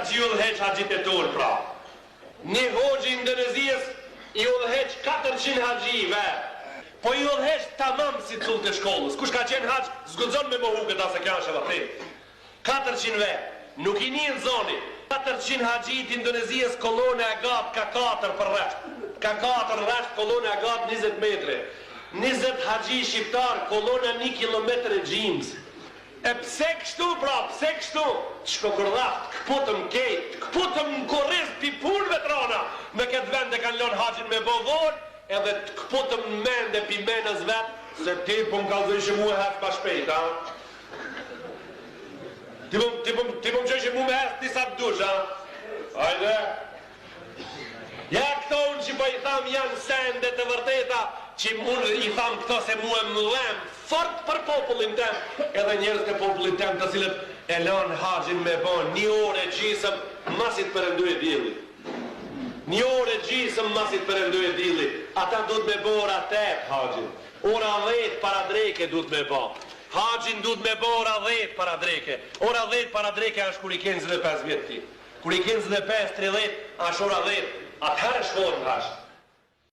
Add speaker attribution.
Speaker 1: haxhi udhëheq haxhit e tur pra. Një hoxhi i Indonezisë i udhëheq 400 haxhive. Po i udhëheq tamam si cullë të shkollës. Kush ka qenë haxh, zguxon me mohu këta se kjo është vërtet. 400 vet. Nuk i nin zoni. 400 haxhit i Indonezisë kolona e gat ka 4 për rreth. Ka 4 rreth kolona e gat 20 metre. 20 haxhi shqiptar kolona 1 kilometër e xhims. E pse kështu pra, pse kështu? Shkokërdaft, këputëm kejt, këputëm në korris pi punëve trona. Me këtë vend e kanë lënë haxhin me bovon, edhe të këputëm në mende pi menës vetë, se ti po më kalzoj që mu e hef pa shpejt, ha? Ti po më qoj që mu me hef disa të dush, ha? Ajde. Ja këto unë që po i tham janë sende të vërteta, që unë i tham këto se mu e mëllem, fort për popullin tem, edhe njerëz të popullin tem të cilët e lanë haxhin me bon, 1 orë gjisëm masit përënduj e dili. 1 orë gjisëm masit përënduj e dili. Ata duhet me bo ora 8 haxhin. Ora 10 para dreke duhet me bo. Haxhin duhet me bo ora 10 para dreke. Ora 10 para dreke është kur i kenë 25 vjetë ti. Kur i kenë 25, 30, është ora 10. Atëherë shkohet haxh.